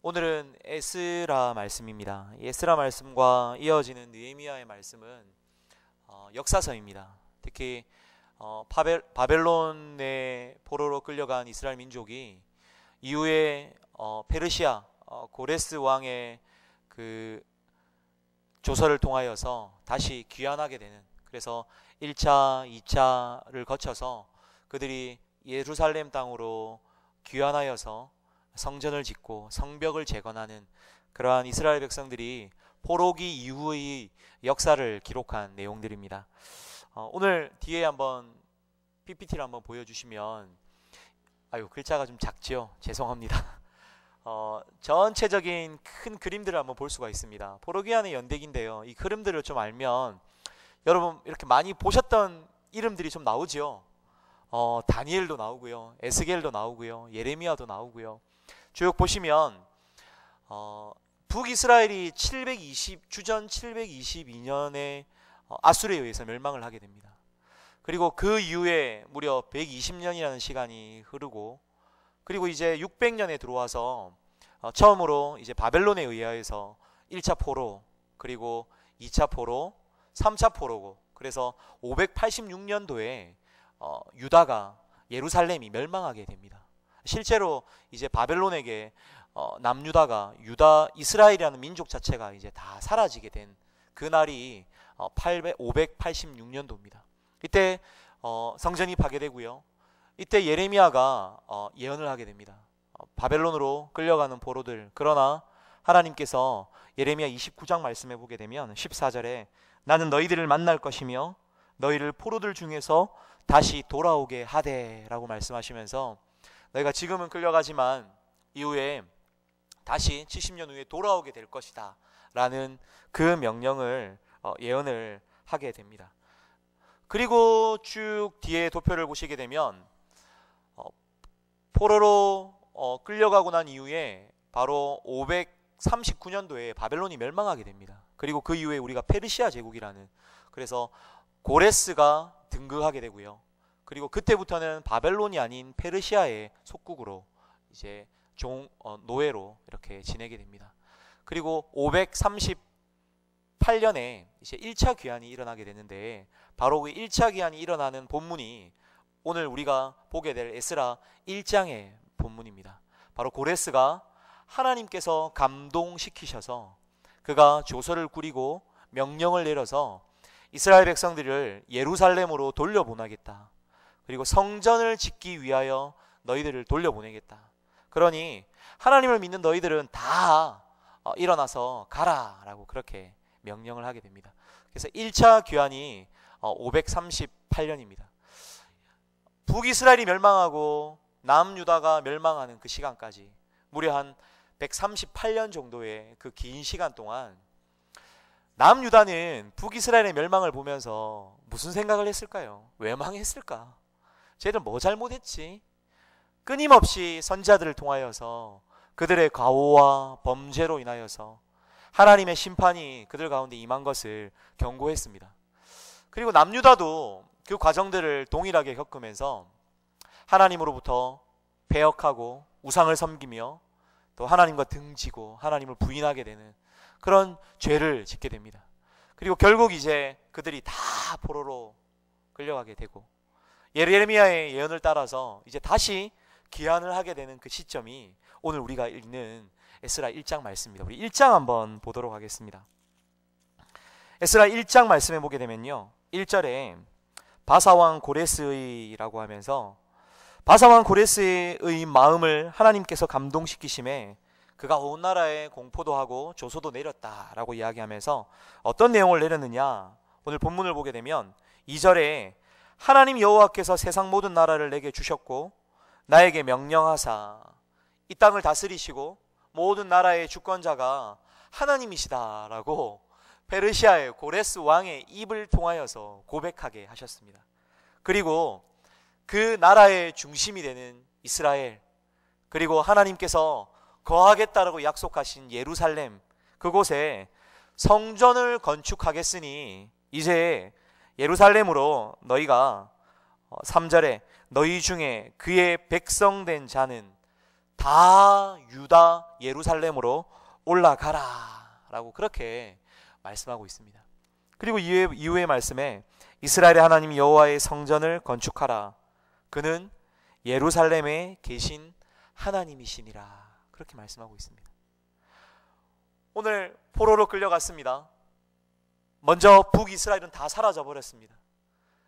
오늘은 에스라 말씀입니다. 에스라 말씀과 이어지는 느헤미야의 말씀은 역사서입니다. 특히 바벨론의 포로로 끌려간 이스라엘 민족이 이후에 페르시아 고레스 왕의 그 조서를 통하여서 다시 귀환하게 되는, 그래서 1차, 2차를 거쳐서 그들이 예루살렘 땅으로 귀환하여서 성전을 짓고 성벽을 재건하는 그러한 이스라엘 백성들이 포로기 이후의 역사를 기록한 내용들입니다. 오늘 뒤에 한번 PPT를 한번 보여주시면, 글자가 좀 작죠? 죄송합니다. 전체적인 큰 그림들을 한번 볼 수가 있습니다. 포로기환의 연대기인데요. 이 흐름들을 좀 알면 여러분 이렇게 많이 보셨던 이름들이 좀 나오죠. 다니엘도 나오고요, 에스겔도 나오고요, 예레미야도 나오고요. 쭉 보시면 북이스라엘이 주전 722년에 아수르에 의해서 멸망을 하게 됩니다. 그리고 그 이후에 무려 120년이라는 시간이 흐르고, 그리고 이제 600년에 들어와서 처음으로 이제 바벨론에 의하여서 1차 포로, 그리고 2차 포로, 3차 포로고, 그래서 586년도에 유다가, 예루살렘이 멸망하게 됩니다. 실제로 이제 바벨론에게 남유다가, 이스라엘이라는 민족 자체가 이제 다 사라지게 된 그날이 586년도입니다. 이때 성전이 파괴되고요. 이때 예레미야가 예언을 하게 됩니다. 바벨론으로 끌려가는 포로들, 그러나 하나님께서 예레미야 29장 말씀해 보게 되면 14절에 나는 너희들을 만날 것이며 너희를 포로들 중에서 다시 돌아오게 하되 라고 말씀하시면서, 너희가 지금은 끌려가지만 이후에 다시 70년 후에 돌아오게 될 것이다 라는 그 명령을 예언을 하게 됩니다. 그리고 쭉 뒤에 도표를 보시게 되면 포로로 끌려가고 난 이후에 바로 539년도에 바벨론이 멸망하게 됩니다. 그리고 그 이후에 우리가 페르시아 제국이라는, 그래서 고레스가 등극하게 되고요. 그리고 그때부터는 바벨론이 아닌 페르시아의 속국으로 이제 노예로 이렇게 지내게 됩니다. 그리고 538년에 이제 1차 귀환이 일어나게 되는데, 바로 그 1차 귀환이 일어나는 본문이 오늘 우리가 보게 될 에스라 1장의 본문입니다. 바로 고레스가 하나님께서 감동시키셔서 그가 조서를 꾸리고 명령을 내려서 이스라엘 백성들을 예루살렘으로 돌려보내겠다. 그리고 성전을 짓기 위하여 너희들을 돌려보내겠다. 그러니 하나님을 믿는 너희들은 다 일어나서 가라 라고 그렇게 명령을 하게 됩니다. 그래서 1차 귀환이 538년입니다. 북이스라엘이 멸망하고 남유다가 멸망하는 그 시간까지 무려 한 138년 정도의 그 긴 시간 동안 남유다는 북이스라엘의 멸망을 보면서 무슨 생각을 했을까요? 왜 망했을까? 쟤들 뭐 잘못했지? 끊임없이 선지자들을 통하여서 그들의 과오와 범죄로 인하여서 하나님의 심판이 그들 가운데 임한 것을 경고했습니다. 그리고 남유다도 그 과정들을 동일하게 겪으면서 하나님으로부터 배역하고 우상을 섬기며 또 하나님과 등지고 하나님을 부인하게 되는 그런 죄를 짓게 됩니다. 그리고 결국 이제 그들이 다 포로로 끌려가게 되고, 예레미야의 예언을 따라서 이제 다시 귀환을 하게 되는 그 시점이 오늘 우리가 읽는 에스라 1장 말씀입니다. 우리 1장 한번 보도록 하겠습니다. 에스라 1장 말씀해 보게 되면요, 1절에 바사왕 고레스의라고 하면서, 바사왕 고레스의 마음을 하나님께서 감동시키심에 그가 온 나라에 공포도 하고 조소도 내렸다라고 이야기하면서 어떤 내용을 내렸느냐, 오늘 본문을 보게 되면 2절에 하나님 여호와께서 세상 모든 나라를 내게 주셨고 나에게 명령하사 이 땅을 다스리시고 모든 나라의 주권자가 하나님이시다라고 페르시아의 고레스 왕의 입을 통하여서 고백하게 하셨습니다. 그리고 그 나라의 중심이 되는 이스라엘, 그리고 하나님께서 거하겠다라고 약속하신 예루살렘, 그곳에 성전을 건축하겠으니 이제 예루살렘으로 너희가 3절에 너희 중에 그의 백성된 자는 다 유다 예루살렘으로 올라가라 라고 그렇게 말씀하고 있습니다. 그리고 이후의 말씀에 이스라엘의 하나님 여호와의 성전을 건축하라. 그는 예루살렘에 계신 하나님이시니라. 그렇게 말씀하고 있습니다. 오늘 포로로 끌려갔습니다. 먼저 북이스라엘은 다 사라져 버렸습니다.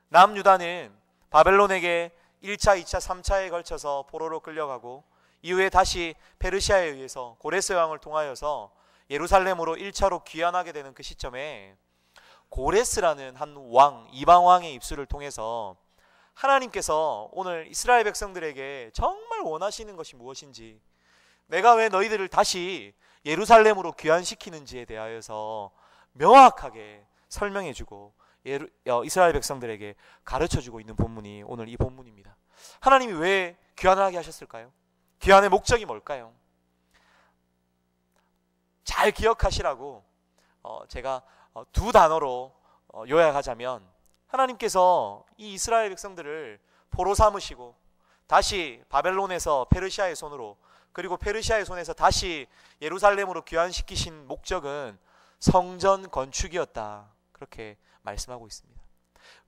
남유다는 바벨론에게 1차, 2차, 3차에 걸쳐서 포로로 끌려가고 이후에 다시 페르시아에 의해서 고레스 왕을 통하여서 예루살렘으로 1차로 귀환하게 되는 그 시점에 고레스라는 한 왕, 이방 왕의 입술을 통해서 하나님께서 오늘 이스라엘 백성들에게 정말 원하시는 것이 무엇인지, 내가 왜 너희들을 다시 예루살렘으로 귀환시키는지에 대하여서 명확하게 설명해주고 이스라엘 백성들에게 가르쳐주고 있는 본문이 오늘 이 본문입니다. 하나님이 왜 귀환을 하게 하셨을까요? 귀환의 목적이 뭘까요? 잘 기억하시라고 제가 두 단어로 요약하자면, 하나님께서 이 이스라엘 백성들을 포로 삼으시고 다시 바벨론에서 페르시아의 손으로, 그리고 페르시아의 손에서 다시 예루살렘으로 귀환시키신 목적은 성전 건축이었다. 그렇게 말씀하고 있습니다.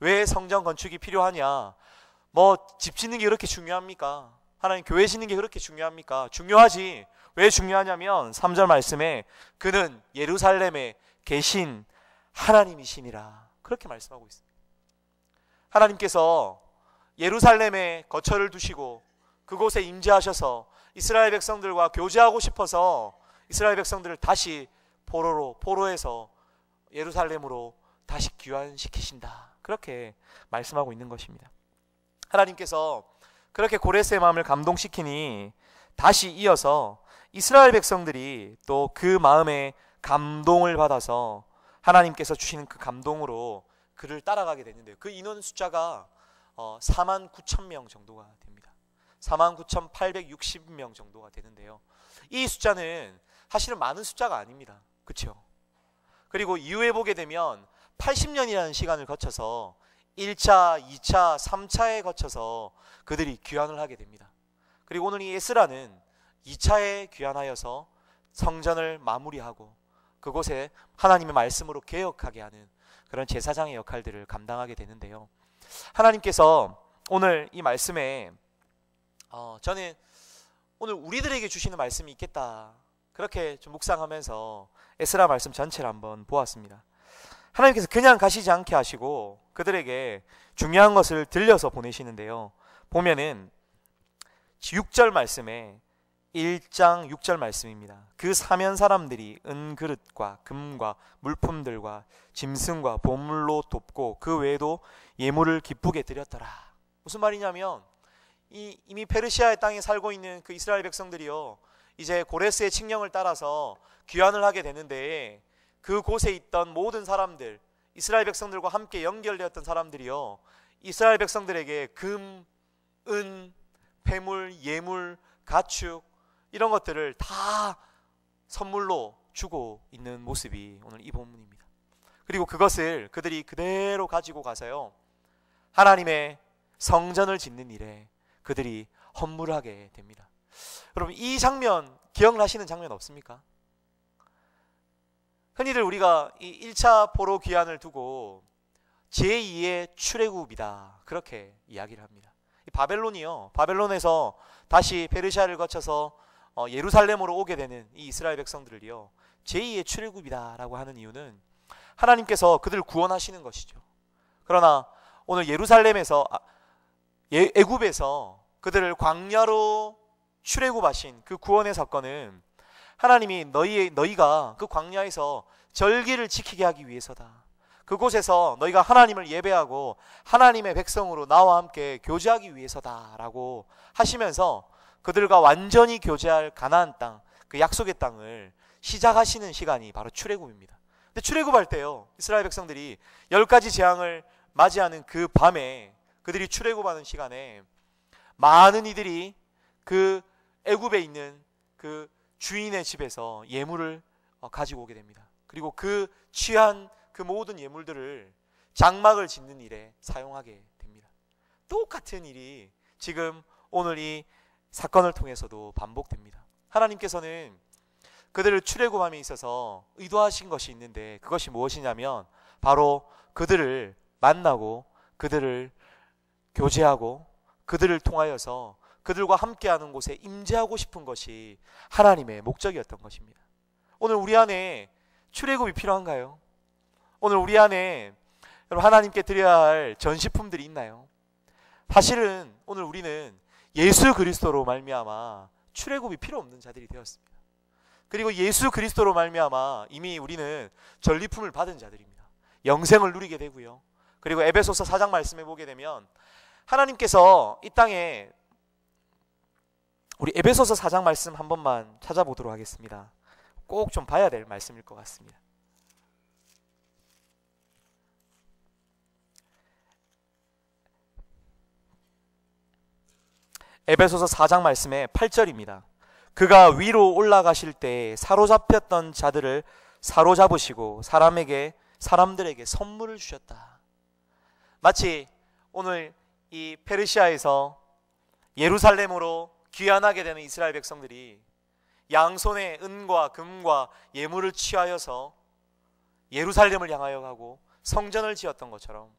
왜 성전 건축이 필요하냐? 집 짓는 게 그렇게 중요합니까? 하나님 교회 짓는 게 그렇게 중요합니까? 중요하지. 왜 중요하냐면 3절 말씀에 그는 예루살렘에 계신 하나님이시니라. 그렇게 말씀하고 있습니다. 하나님께서 예루살렘에 거처를 두시고 그곳에 임재하셔서 이스라엘 백성들과 교제하고 싶어서 이스라엘 백성들을 다시 포로에서 예루살렘으로 다시 귀환시키신다. 그렇게 말씀하고 있는 것입니다. 하나님께서 그렇게 고레스의 마음을 감동시키니 다시 이어서 이스라엘 백성들이 또 그 마음에 감동을 받아서 하나님께서 주시는 그 감동으로 그를 따라가게 됐는데요. 그 인원 숫자가 49,000명 정도가 됩니다. 49,860명 정도가 되는데요. 이 숫자는 사실은 많은 숫자가 아닙니다. 그렇죠? 그리고 이후에 보게 되면 80년이라는 시간을 거쳐서 1차, 2차, 3차에 거쳐서 그들이 귀환을 하게 됩니다. 그리고 오늘 이 에스라는 2차에 귀환하여서 성전을 마무리하고 그곳에 하나님의 말씀으로 개혁하게 하는 그런 제사장의 역할들을 감당하게 되는데요. 하나님께서 오늘 이 말씀에 저는 오늘 우리들에게 주시는 말씀이 있겠다, 그렇게 좀 묵상하면서 에스라 말씀 전체를 한번 보았습니다. 하나님께서 그냥 가시지 않게 하시고 그들에게 중요한 것을 들려서 보내시는데요. 보면은 6절 말씀에 1장 6절 말씀입니다. 그 사면 사람들이 은그릇과 금과 물품들과 짐승과 보물로 돕고 그 외에도 예물을 기쁘게 드렸더라. 무슨 말이냐면 이미 페르시아의 땅에 살고 있는 그 이스라엘 백성들이요, 이제 고레스의 칙령을 따라서 귀환을 하게 되는데 그곳에 있던 모든 사람들, 이스라엘 백성들과 함께 연결되었던 사람들이요, 이스라엘 백성들에게 금, 은, 폐물, 예물, 가축 이런 것들을 다 선물로 주고 있는 모습이 오늘 이 본문입니다. 그리고 그것을 그들이 그대로 가지고 가서요, 하나님의 성전을 짓는 일에 그들이 헌물하게 됩니다. 여러분, 이 장면 기억나시는 장면 없습니까? 흔히들 우리가 이 1차 포로 귀환을 두고 제2의 출애굽이다, 그렇게 이야기를 합니다. 바벨론이요, 바벨론에서 다시 페르시아를 거쳐서 예루살렘으로 오게 되는 이 이스라엘 백성들을요, 제2의 출애굽이다라고 하는 이유는 하나님께서 그들을 구원하시는 것이죠. 그러나 오늘 예루살렘에서 애굽에서 그들을 광야로 출애굽하신 그 구원의 사건은 하나님이 너희가 그 광야에서 절기를 지키게 하기 위해서다. 그곳에서 너희가 하나님을 예배하고 하나님의 백성으로 나와 함께 교제하기 위해서다라고 하시면서 그들과 완전히 교제할 가나안 땅, 그 약속의 땅을 시작하시는 시간이 바로 출애굽입니다. 근데 출애굽할 때요, 이스라엘 백성들이 10가지 재앙을 맞이하는 그 밤에, 그들이 출애굽하는 시간에 많은 이들이 그 애굽에 있는 그 주인의 집에서 예물을 가지고 오게 됩니다. 그리고 그 취한 그 모든 예물들을 장막을 짓는 일에 사용하게 됩니다. 똑같은 일이 지금 오늘 이 사건을 통해서도 반복됩니다. 하나님께서는 그들을 출애굽함에 있어서 의도하신 것이 있는데 그것이 무엇이냐면 바로 그들을 만나고 그들을 교제하고 그들을 통하여서 그들과 함께하는 곳에 임재하고 싶은 것이 하나님의 목적이었던 것입니다. 오늘 우리 안에 출애굽이 필요한가요? 오늘 우리 안에 여러분 하나님께 드려야 할 전시품들이 있나요? 사실은 오늘 우리는 예수 그리스도로 말미암아 출애굽이 필요 없는 자들이 되었습니다. 그리고 예수 그리스도로 말미암아 이미 우리는 전리품을 받은 자들입니다. 영생을 누리게 되고요. 그리고 에베소서 4장 말씀해 보게 되면 하나님께서 이 땅에 우리 에베소서 4장 말씀 한 번만 찾아보도록 하겠습니다. 꼭 좀 봐야 될 말씀일 것 같습니다. 에베소서 4장 말씀의 8절입니다. 그가 위로 올라가실 때 사로잡혔던 자들을 사로잡으시고 사람들에게 선물을 주셨다. 마치 오늘 이 페르시아에서 예루살렘으로 귀환하게 되는 이스라엘 백성들이 양손에 은과 금과 예물을 취하여서 예루살렘을 향하여 가고 성전을 지었던 것처럼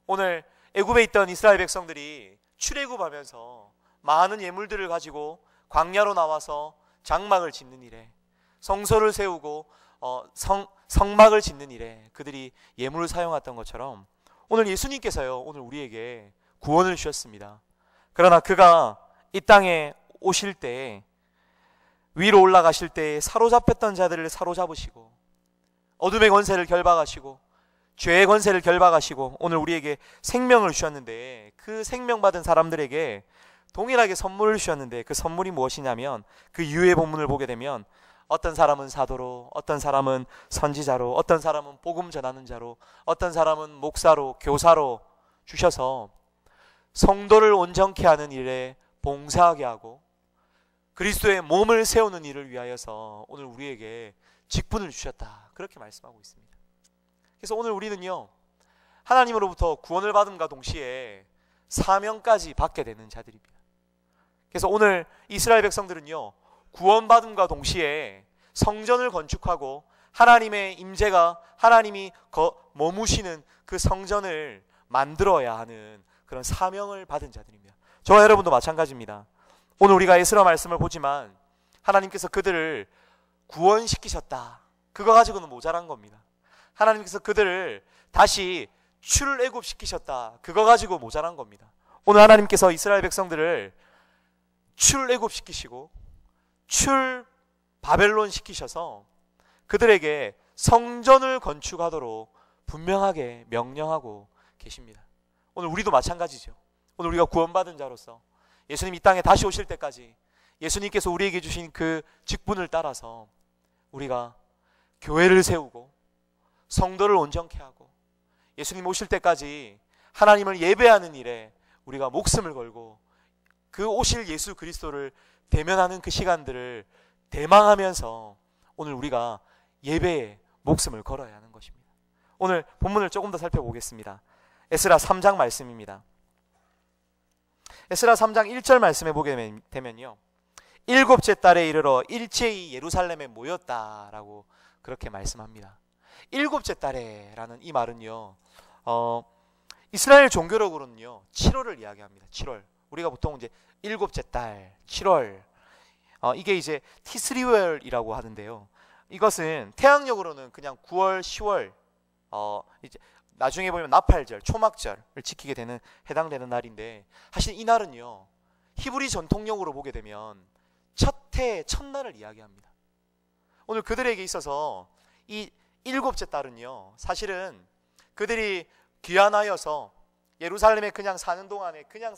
오늘 애굽에 있던 이스라엘 백성들이 출애굽하면서 많은 예물들을 가지고 광야로 나와서 장막을 짓는 일에 성소를 세우고 성막을 짓는 일에 그들이 예물을 사용했던 것처럼 오늘 예수님께서요 오늘 우리에게 구원을 주셨습니다. 그러나 그가 이 땅에 오실 때 위로 올라가실 때 사로잡혔던 자들을 사로잡으시고 어둠의 권세를 결박하시고 죄의 권세를 결박하시고 오늘 우리에게 생명을 주셨는데 그 생명받은 사람들에게 동일하게 선물을 주셨는데 그 선물이 무엇이냐면 그 이후의 본문을 보게 되면 어떤 사람은 사도로, 어떤 사람은 선지자로, 어떤 사람은 복음 전하는 자로, 어떤 사람은 목사로, 교사로 주셔서 성도를 온전케 하는 일에 봉사하게 하고 그리스도의 몸을 세우는 일을 위하여서 오늘 우리에게 직분을 주셨다. 그렇게 말씀하고 있습니다. 그래서 오늘 우리는요 하나님으로부터 구원을 받음과 동시에 사명까지 받게 되는 자들입니다. 그래서 오늘 이스라엘 백성들은요 구원받음과 동시에 성전을 건축하고 하나님의 임재가 하나님이 머무시는 그 성전을 만들어야 하는 그런 사명을 받은 자들입니다. 저와 여러분도 마찬가지입니다. 오늘 우리가 에스라 말씀을 보지만 하나님께서 그들을 구원시키셨다. 그거 가지고는 모자란 겁니다. 하나님께서 그들을 다시 출애굽시키셨다. 그거 가지고 모자란 겁니다. 오늘 하나님께서 이스라엘 백성들을 출애굽시키시고 바벨론 시키셔서 그들에게 성전을 건축하도록 분명하게 명령하고 계십니다. 오늘 우리도 마찬가지죠. 오늘 우리가 구원받은 자로서 예수님 이 땅에 다시 오실 때까지 예수님께서 우리에게 주신 그 직분을 따라서 우리가 교회를 세우고 성도를 온전케 하고 예수님 오실 때까지 하나님을 예배하는 일에 우리가 목숨을 걸고 그 오실 예수 그리스도를 대면하는 그 시간들을 대망하면서 오늘 우리가 예배에 목숨을 걸어야 하는 것입니다. 오늘 본문을 조금 더 살펴보겠습니다. 에스라 3장 말씀입니다. 에스라 3장 1절 말씀에 보게 되면요 7째 달에 이르러 일제히 예루살렘에 모였다라고 그렇게 말씀합니다. 7째 달에 라는 이 말은요 이스라엘 종교력으로는요 7월을 이야기합니다. 7월 우리가 보통 이제 7째 달 7월 이게 이제 티스리웰이라고 하는데요. 이것은 태양력으로는 그냥 9월 10월 이제 나중에 보면 나팔절 초막절을 지키게 되는 해당되는 날인데 사실 이 날은요 히브리 전통력으로 보게 되면 첫해 첫날을 이야기합니다. 오늘 그들에게 있어서 이 7째 달은요 사실은 그들이 귀환하여서 예루살렘에 그냥 사는 동안에 그냥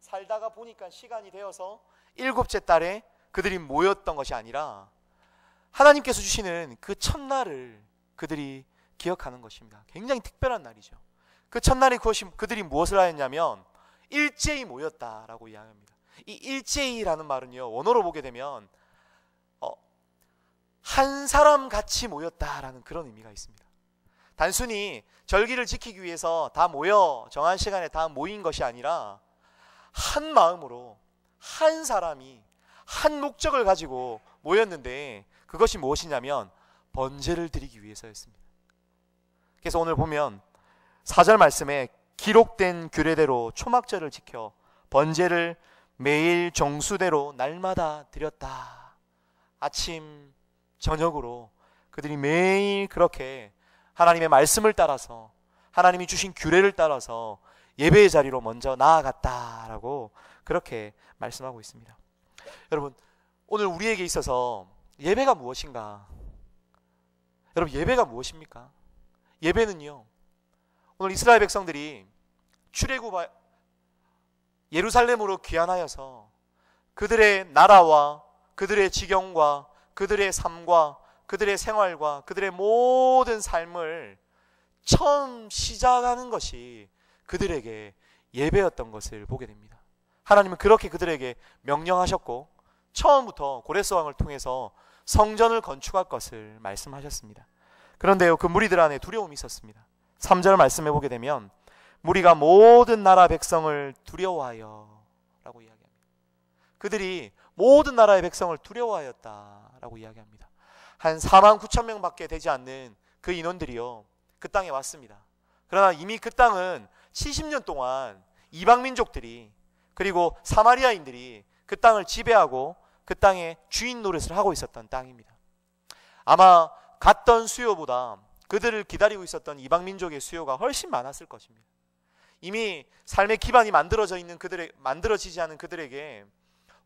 살다가 보니까 시간이 되어서 7째 달에 그들이 모였던 것이 아니라 하나님께서 주시는 그 첫날을 그들이 기억하는 것입니다. 굉장히 특별한 날이죠. 그 첫날에 그들이 무엇을 하였냐면 일제히 모였다라고 이야기합니다. 이 일제히라는 말은요 원어로 보게 되면 한 사람 같이 모였다라는 그런 의미가 있습니다. 단순히 절기를 지키기 위해서 다 모여 정한 시간에 다 모인 것이 아니라 한 마음으로 한 사람이 한 목적을 가지고 모였는데 그것이 무엇이냐면 번제를 드리기 위해서였습니다. 그래서 오늘 보면 4절 말씀에 기록된 규례대로 초막절을 지켜 번제를 매일 정수대로 날마다 드렸다. 아침 저녁으로 그들이 매일 그렇게 하나님의 말씀을 따라서 하나님이 주신 규례를 따라서 예배의 자리로 먼저 나아갔다라고 그렇게 말씀하고 있습니다. 여러분, 오늘 우리에게 있어서 예배가 무엇인가? 여러분, 예배가 무엇입니까? 예배는요, 오늘 이스라엘 백성들이 출애굽 예루살렘으로 귀환하여서 그들의 나라와 그들의 지경과 그들의 삶과 그들의 생활과 그들의 모든 삶을 처음 시작하는 것이 그들에게 예배였던 것을 보게 됩니다. 하나님은 그렇게 그들에게 명령하셨고 처음부터 고레스왕을 통해서 성전을 건축할 것을 말씀하셨습니다. 그런데요, 그 무리들 안에 두려움이 있었습니다. 3절 말씀해 보게 되면 무리가 모든 나라 백성을 두려워하여 라고 이야기합니다. 그들이 모든 나라의 백성을 두려워하였다라고 이야기합니다. 한 4만 9천 명밖에 되지 않는 그 인원들이요, 그 땅에 왔습니다. 그러나 이미 그 땅은 70년 동안 이방 민족들이 그리고 사마리아인들이 그 땅을 지배하고 그 땅에 주인 노릇을 하고 있었던 땅입니다. 아마 갔던 수요보다 그들을 기다리고 있었던 이방 민족의 수요가 훨씬 많았을 것입니다. 이미 삶의 기반이 만들어지지 않은 그들에게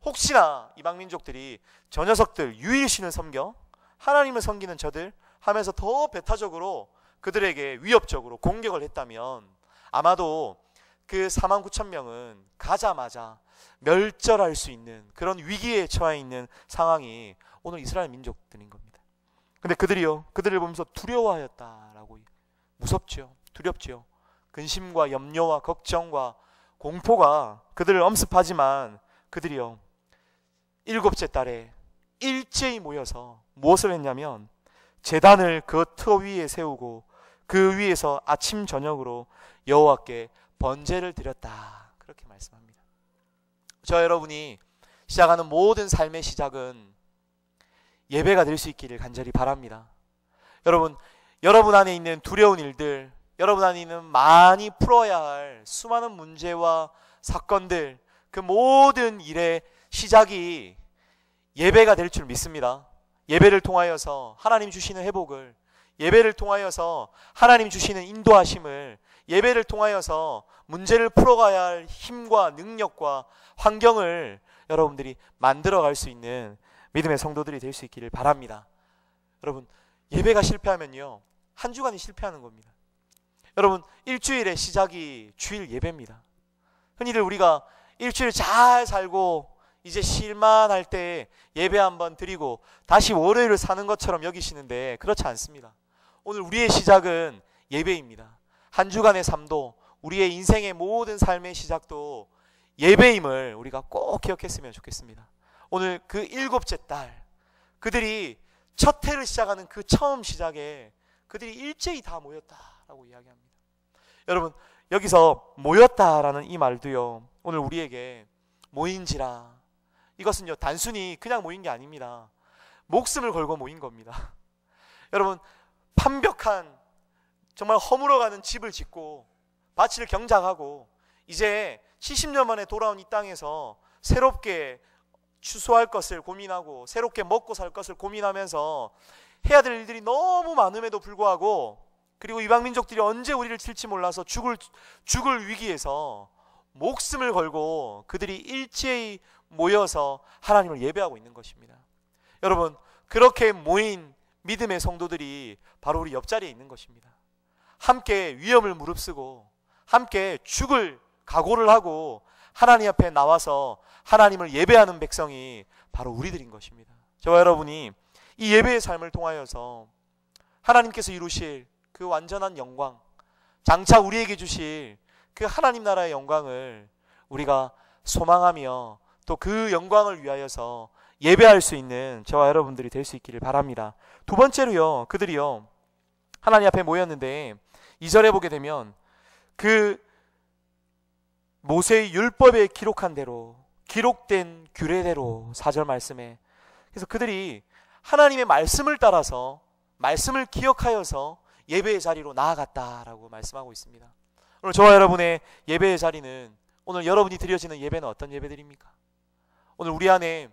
혹시나 이방 민족들이 저 녀석들 유일신을 섬겨 하나님을 섬기는 저들 하면서 더 배타적으로 그들에게 위협적으로 공격을 했다면 아마도 그 4만 9천 명은 가자마자 멸절할 수 있는 그런 위기에 처해 있는 상황이 오늘 이스라엘 민족들인 겁니다. 근데 그들이요, 그들을 보면서 두려워하였다라고. 무섭죠, 두렵죠. 근심과 염려와 걱정과 공포가 그들을 엄습하지만 그들이요, 7째 달에 일제히 모여서 무엇을 했냐면 제단을 그 터 위에 세우고 그 위에서 아침 저녁으로 여호와께 번제를 드렸다, 그렇게 말씀합니다. 저 여러분이 시작하는 모든 삶의 시작은 예배가 될 수 있기를 간절히 바랍니다. 여러분 안에 있는 두려운 일들, 여러분 안에 있는 많이 풀어야 할 수많은 문제와 사건들, 그 모든 일의 시작이 예배가 될 줄 믿습니다. 예배를 통하여서 하나님 주시는 회복을, 예배를 통하여서 하나님 주시는 인도하심을, 예배를 통하여서 문제를 풀어가야 할 힘과 능력과 환경을 여러분들이 만들어갈 수 있는 믿음의 성도들이 될 수 있기를 바랍니다. 여러분, 예배가 실패하면요, 한 주간이 실패하는 겁니다. 여러분, 일주일의 시작이 주일 예배입니다. 흔히들 우리가 일주일 잘 살고 이제 쉴만 할 때 예배 한번 드리고 다시 월요일을 사는 것처럼 여기시는데 그렇지 않습니다. 오늘 우리의 시작은 예배입니다. 한 주간의 삶도 우리의 인생의 모든 삶의 시작도 예배임을 우리가 꼭 기억했으면 좋겠습니다. 오늘 그 7째 달, 그들이 첫 해를 시작하는 그 처음 시작에 그들이 일제히 다 모였다라고 이야기합니다. 여러분, 여기서 모였다라는 이 말도요, 오늘 우리에게 모인지라, 이것은요 단순히 그냥 모인 게 아닙니다. 목숨을 걸고 모인 겁니다. 여러분, 판벽한 정말 허물어가는 집을 짓고 밭을 경작하고 이제 70년 만에 돌아온 이 땅에서 새롭게 추수할 것을 고민하고 새롭게 먹고 살 것을 고민하면서 해야 될 일들이 너무 많음에도 불구하고, 그리고 이방 민족들이 언제 우리를 칠지 몰라서 죽을 위기에서 목숨을 걸고 그들이 일제히 모여서 하나님을 예배하고 있는 것입니다. 여러분, 그렇게 모인 믿음의 성도들이 바로 우리 옆자리에 있는 것입니다. 함께 위험을 무릅쓰고 함께 죽을 각오를 하고 하나님 앞에 나와서 하나님을 예배하는 백성이 바로 우리들인 것입니다. 저와 여러분이 이 예배의 삶을 통하여서 하나님께서 이루실 그 완전한 영광, 장차 우리에게 주실 그 하나님 나라의 영광을 우리가 소망하며 또 그 영광을 위하여서 예배할 수 있는 저와 여러분들이 될 수 있기를 바랍니다. 두 번째로요, 그들이요 하나님 앞에 모였는데 2절에 보게 되면 그 모세의 율법에 기록한 대로 기록된 규례대로 4절 말씀에. 그래서 그들이 하나님의 말씀을 따라서 말씀을 기억하여서 예배의 자리로 나아갔다라고 말씀하고 있습니다. 오늘 저와 여러분의 예배의 자리는, 오늘 여러분이 드려지는 예배는 어떤 예배들입니까? 오늘 우리 안에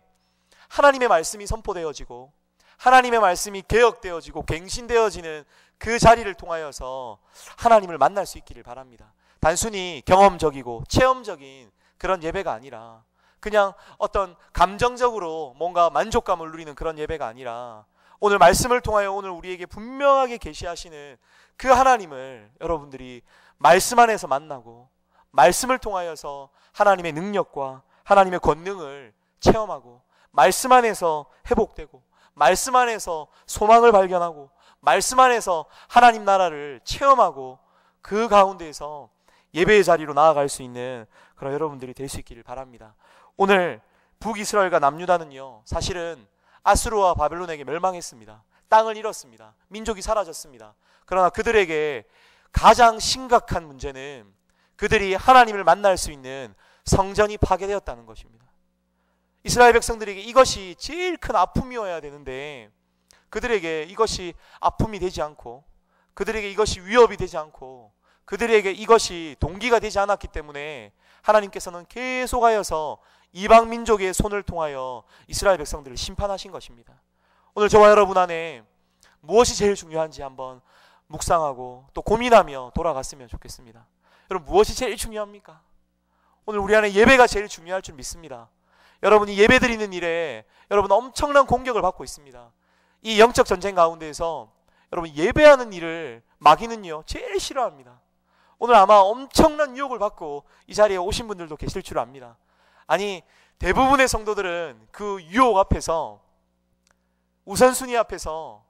하나님의 말씀이 선포되어지고 하나님의 말씀이 개혁되어지고 갱신되어지는 그 자리를 통하여서 하나님을 만날 수 있기를 바랍니다. 단순히 경험적이고 체험적인 그런 예배가 아니라, 그냥 어떤 감정적으로 뭔가 만족감을 누리는 그런 예배가 아니라, 오늘 말씀을 통하여 오늘 우리에게 분명하게 계시하시는 그 하나님을 여러분들이 말씀 안에서 만나고 말씀을 통하여서 하나님의 능력과 하나님의 권능을 체험하고 말씀 안에서 회복되고 말씀 안에서 소망을 발견하고 말씀 안에서 하나님 나라를 체험하고 그 가운데에서 예배의 자리로 나아갈 수 있는 그런 여러분들이 될 수 있기를 바랍니다. 오늘 북이스라엘과 남유다는요, 사실은 아수르와 바벨론에게 멸망했습니다. 땅을 잃었습니다. 민족이 사라졌습니다. 그러나 그들에게 가장 심각한 문제는 그들이 하나님을 만날 수 있는 성전이 파괴되었다는 것입니다. 이스라엘 백성들에게 이것이 제일 큰 아픔이어야 되는데, 그들에게 이것이 아픔이 되지 않고 그들에게 이것이 위협이 되지 않고 그들에게 이것이 동기가 되지 않았기 때문에 하나님께서는 계속하여서 이방 민족의 손을 통하여 이스라엘 백성들을 심판하신 것입니다. 오늘 저와 여러분 안에 무엇이 제일 중요한지 한번 묵상하고 또 고민하며 돌아갔으면 좋겠습니다. 여러분, 무엇이 제일 중요합니까? 오늘 우리 안에 예배가 제일 중요할 줄 믿습니다. 여러분이 예배 드리는 일에 여러분 엄청난 공격을 받고 있습니다. 이 영적 전쟁 가운데에서 여러분 예배하는 일을 마귀는요 제일 싫어합니다. 오늘 아마 엄청난 유혹을 받고 이 자리에 오신 분들도 계실 줄 압니다. 아니, 대부분의 성도들은 그 유혹 앞에서, 우선순위 앞에서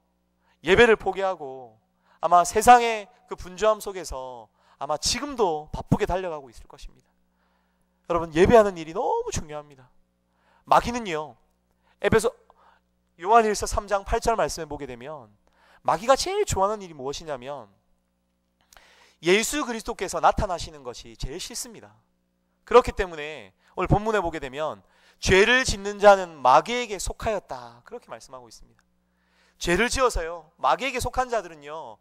예배를 포기하고 아마 세상의 그 분주함 속에서 아마 지금도 바쁘게 달려가고 있을 것입니다. 여러분, 예배하는 일이 너무 중요합니다. 마귀는요, 요한일서 3장 8절 말씀에 보게 되면 마귀가 제일 좋아하는 일이 무엇이냐면 예수 그리스도께서 나타나시는 것이 제일 싫습니다. 그렇기 때문에 오늘 본문에 보게 되면 죄를 짓는 자는 마귀에게 속하였다, 그렇게 말씀하고 있습니다. 죄를 지어서요, 마귀에게 속한 자들은요,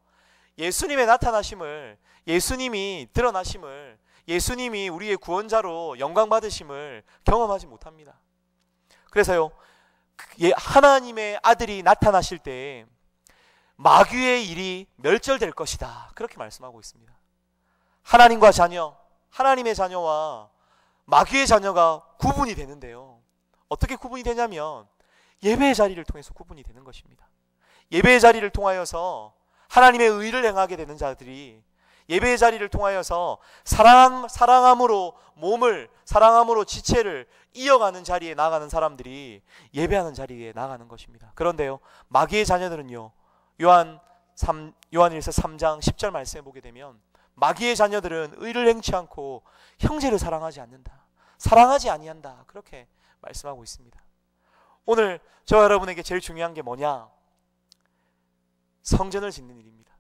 예수님의 나타나심을, 예수님이 드러나심을, 예수님이 우리의 구원자로 영광 받으심을 경험하지 못합니다. 그래서요, 하나님의 아들이 나타나실 때 마귀의 일이 멸절될 것이다, 그렇게 말씀하고 있습니다. 하나님과 자녀, 하나님의 자녀와 마귀의 자녀가 구분이 되는데요, 어떻게 구분이 되냐면 예배의 자리를 통해서 구분이 되는 것입니다. 예배의 자리를 통하여서 하나님의 의를 행하게 되는 자들이, 예배의 자리를 통하여서 사랑함으로 몸을, 사랑함으로 지체를 이어가는 자리에 나가는 사람들이 예배하는 자리에 나가는 것입니다. 그런데요, 마귀의 자녀들은요, 요한일서 3장 10절 말씀에 보게 되면 마귀의 자녀들은 의를 행치 않고 형제를 사랑하지 않는다, 사랑하지 아니한다, 그렇게 말씀하고 있습니다. 오늘 저와 여러분에게 제일 중요한 게 뭐냐? 성전을 짓는 일입니다.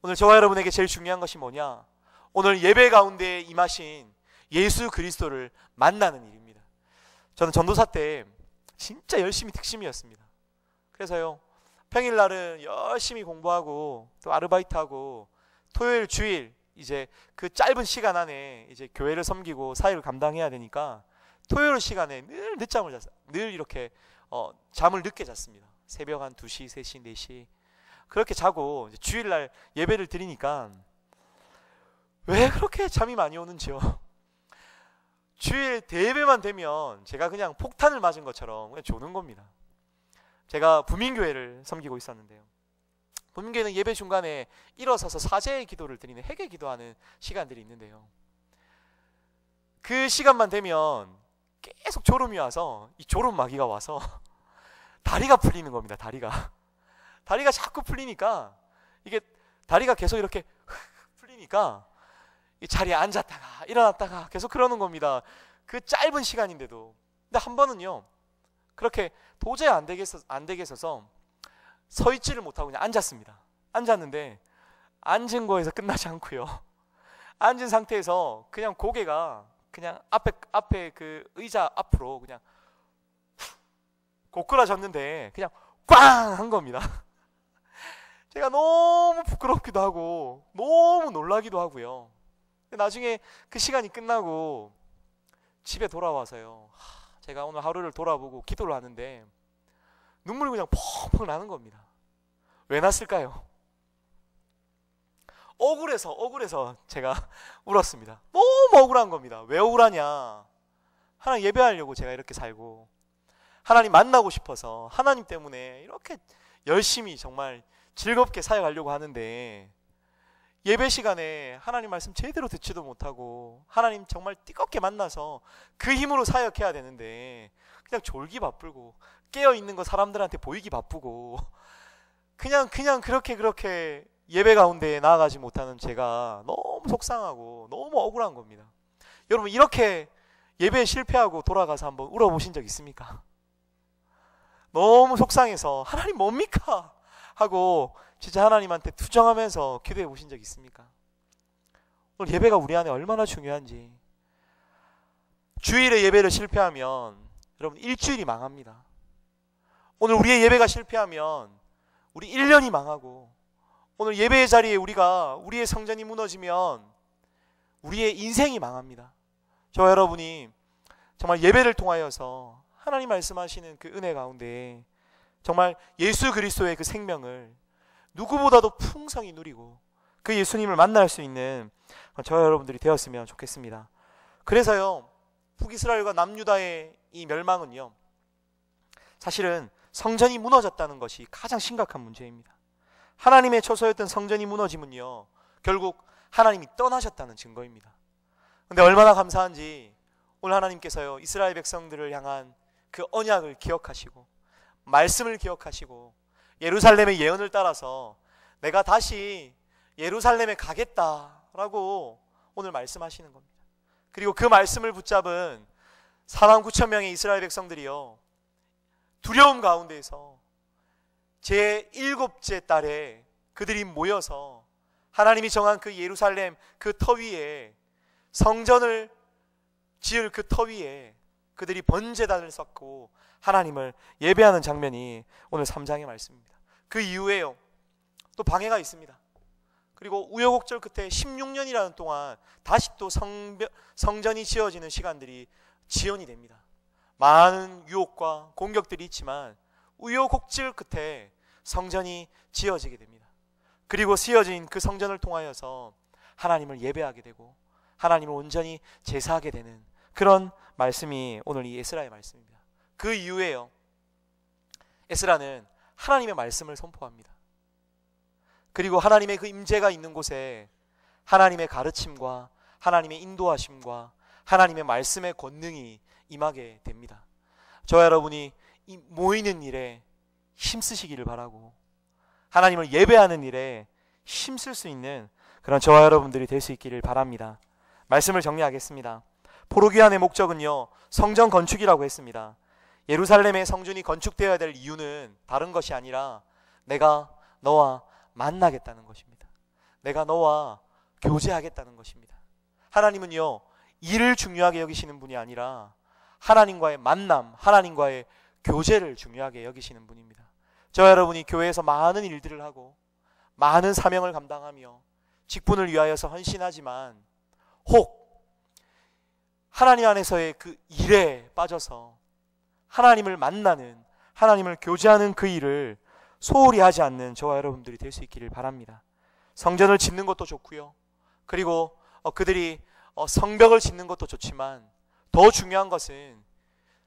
오늘 저와 여러분에게 제일 중요한 것이 뭐냐? 오늘 예배 가운데 임하신 예수 그리스도를 만나는 일입니다. 저는 전도사 때 진짜 열심히 특심이었습니다. 그래서요, 평일날은 열심히 공부하고 또 아르바이트하고 토요일 주일 이제 그 짧은 시간 안에 이제 교회를 섬기고 사역을 감당해야 되니까 토요일 시간에 늘 늦잠을 잤어요. 늘 이렇게 잠을 늦게 잤습니다. 새벽 한 2시, 3시, 4시 그렇게 자고 이제 주일날 예배를 드리니까 왜 그렇게 잠이 많이 오는지요. 주일 대예배만 되면 제가 그냥 폭탄을 맞은 것처럼 그냥 조는 겁니다. 제가 부민교회를 섬기고 있었는데요, 부민교회는 예배 중간에 일어서서 사제의 기도를 드리는 회개 기도하는 시간들이 있는데요, 그 시간만 되면 계속 졸음이 와서 이 졸음 마귀가 와서 다리가 풀리는 겁니다. 다리가 자꾸 풀리니까, 이게 다리가 계속 이렇게 풀리니까 이 자리에 앉았다가 일어났다가 계속 그러는 겁니다. 그 짧은 시간인데도. 근데 한 번은요, 그렇게 도저히 안 되겠어서 서 있지를 못하고 그냥 앉았습니다. 앉았는데 앉은 거에서 끝나지 않고요, 앉은 상태에서 그냥 고개가 그냥 앞에 그 의자 앞으로 그냥 고꾸라졌는데 그냥 꽝 한 겁니다. 제가 너무 부끄럽기도 하고 너무 놀라기도 하고요. 나중에 그 시간이 끝나고 집에 돌아와서요, 제가 오늘 하루를 돌아보고 기도를 하는데 눈물이 그냥 펑펑 나는 겁니다. 왜 났을까요? 억울해서 제가 울었습니다. 너무 억울한 겁니다. 왜 억울하냐? 하나님 예배하려고 제가 이렇게 살고 하나님 만나고 싶어서 하나님 때문에 이렇게 열심히 정말 즐겁게 사역하려고 하는데 예배 시간에 하나님 말씀 제대로 듣지도 못하고 하나님 정말 뜨겁게 만나서 그 힘으로 사역해야 되는데 그냥 졸기 바쁘고 깨어있는 거 사람들한테 보이기 바쁘고 그냥 그렇게 예배 가운데 나아가지 못하는 제가 너무 속상하고 너무 억울한 겁니다. 여러분, 이렇게 예배에 실패하고 돌아가서 한번 울어보신 적 있습니까? 너무 속상해서 하나님 뭡니까? 하고 진짜 하나님한테 투정하면서 기도해 보신 적 있습니까? 오늘 예배가 우리 안에 얼마나 중요한지. 주일에 예배를 실패하면 여러분 일주일이 망합니다. 오늘 우리의 예배가 실패하면 우리 1년이 망하고, 오늘 예배의 자리에 우리의 성전이 무너지면 우리의 인생이 망합니다. 저와 여러분이 정말 예배를 통하여서 하나님 말씀하시는 그 은혜 가운데 정말 예수 그리스도의 그 생명을 누구보다도 풍성히 누리고 그 예수님을 만날 수 있는 저와 여러분들이 되었으면 좋겠습니다. 그래서요, 북이스라엘과 남유다의 이 멸망은요, 사실은 성전이 무너졌다는 것이 가장 심각한 문제입니다. 하나님의 처소였던 성전이 무너지면요, 결국 하나님이 떠나셨다는 증거입니다. 근데 얼마나 감사한지 오늘 하나님께서요, 이스라엘 백성들을 향한 그 언약을 기억하시고 말씀을 기억하시고 예루살렘의 예언을 따라서 내가 다시 예루살렘에 가겠다라고 오늘 말씀하시는 겁니다. 그리고 그 말씀을 붙잡은 49,000명의 이스라엘 백성들이요, 두려움 가운데에서 제7째 달에 그들이 모여서 하나님이 정한 그 예루살렘 그 터 위에, 성전을 지을 그 터 위에 그들이 번제단을 쌓고 하나님을 예배하는 장면이 오늘 3장의 말씀입니다. 그 이후에요, 또 방해가 있습니다. 그리고 우여곡절 끝에 16년이라는 동안 다시 또 성전이 지어지는 시간들이 지연이 됩니다. 많은 유혹과 공격들이 있지만 우여곡절 끝에 성전이 지어지게 됩니다. 그리고 지어진 그 성전을 통하여서 하나님을 예배하게 되고 하나님을 온전히 제사하게 되는 그런 말씀이 오늘 이 에스라의 말씀입니다. 그 이후에요, 에스라는 하나님의 말씀을 선포합니다. 그리고 하나님의 그 임재가 있는 곳에 하나님의 가르침과 하나님의 인도하심과 하나님의 말씀의 권능이 임하게 됩니다. 저와 여러분이 이 모이는 일에 힘쓰시기를 바라고 하나님을 예배하는 일에 힘쓸 수 있는 그런 저와 여러분들이 될 수 있기를 바랍니다. 말씀을 정리하겠습니다. 포로기한의 목적은요, 성전 건축이라고 했습니다. 예루살렘의 성전이 건축되어야 될 이유는 다른 것이 아니라 내가 너와 만나겠다는 것입니다. 내가 너와 교제하겠다는 것입니다. 하나님은요, 일을 중요하게 여기시는 분이 아니라 하나님과의 만남, 하나님과의 교제를 중요하게 여기시는 분입니다. 저와 여러분이 교회에서 많은 일들을 하고 많은 사명을 감당하며 직분을 위하여서 헌신하지만 혹 하나님 안에서의 그 일에 빠져서 하나님을 만나는, 하나님을 교제하는 그 일을 소홀히 하지 않는 저와 여러분들이 될 수 있기를 바랍니다. 성전을 짓는 것도 좋고요, 그리고 그들이 성벽을 짓는 것도 좋지만 더 중요한 것은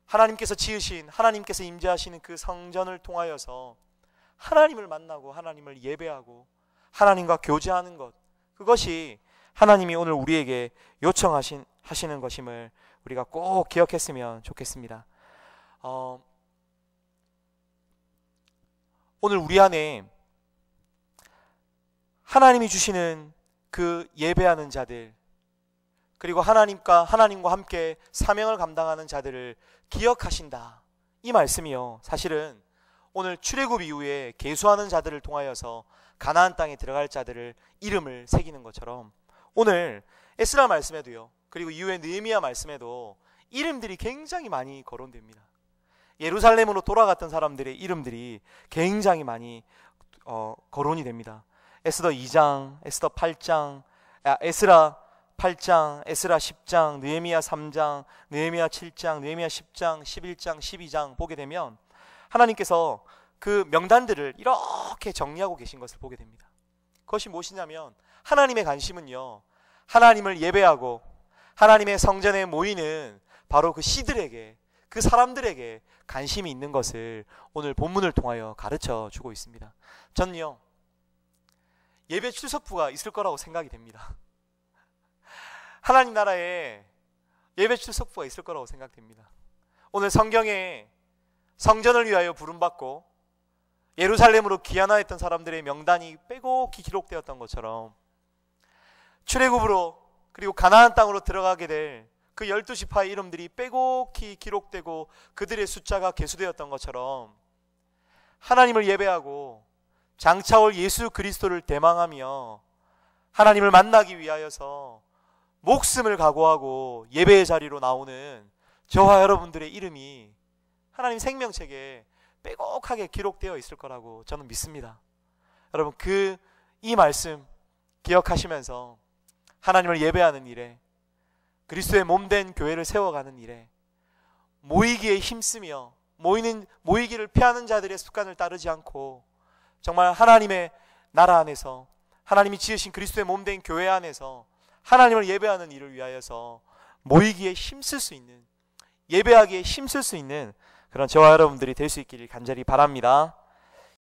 하나님께서 지으신, 하나님께서 임재하시는 그 성전을 통하여서 하나님을 만나고 하나님을 예배하고 하나님과 교제하는 것, 그것이 하나님이 오늘 우리에게 요청하시는 것임을 우리가 꼭 기억했으면 좋겠습니다. 오늘 우리 안에 하나님이 주시는 그 예배하는 자들, 그리고 하나님과 함께 사명을 감당하는 자들을 기억하신다, 이 말씀이요, 사실은 오늘 출애굽 이후에 계수하는 자들을 통하여서 가나안 땅에 들어갈 자들을 이름을 새기는 것처럼 오늘 에스라 말씀에도요, 그리고 이후에 느헤미야 말씀에도 이름들이 굉장히 많이 거론됩니다. 예루살렘으로 돌아갔던 사람들의 이름들이 굉장히 많이 거론이 됩니다. 에스더 2장, 에스더 8장, 에스라 8장, 에스라 10장, 느헤미야 3장, 느헤미야 7장, 느헤미야 10장, 11장, 12장 보게 되면 하나님께서 그 명단들을 이렇게 정리하고 계신 것을 보게 됩니다. 그것이 무엇이냐면 하나님의 관심은요, 하나님을 예배하고 하나님의 성전에 모이는 바로 그 씨들에게, 그 사람들에게 관심이 있는 것을 오늘 본문을 통하여 가르쳐 주고 있습니다. 저는요, 예배 출석부가 있을 거라고 생각이 됩니다. 하나님 나라에 예배 출석부가 있을 거라고 생각됩니다. 오늘 성경에 성전을 위하여 부름받고 예루살렘으로 귀환하였던 사람들의 명단이 빼곡히 기록되었던 것처럼 출애굽으로 그리고 가나안 땅으로 들어가게 될 그 12지파의 이름들이 빼곡히 기록되고 그들의 숫자가 계수되었던 것처럼 하나님을 예배하고 장차올 예수 그리스도를 대망하며 하나님을 만나기 위하여서 목숨을 각오하고 예배의 자리로 나오는 저와 여러분들의 이름이 하나님 생명책에 빼곡하게 기록되어 있을 거라고 저는 믿습니다. 여러분, 이 말씀 기억하시면서 하나님을 예배하는 일에, 그리스도의 몸된 교회를 세워가는 일에 모이기에 힘쓰며 모이기를 피하는 자들의 습관을 따르지 않고 정말 하나님의 나라 안에서, 하나님이 지으신 그리스도의 몸된 교회 안에서 하나님을 예배하는 일을 위하여서 모이기에 힘쓸 수 있는, 예배하기에 힘쓸 수 있는 그런 저와 여러분들이 될 수 있기를 간절히 바랍니다.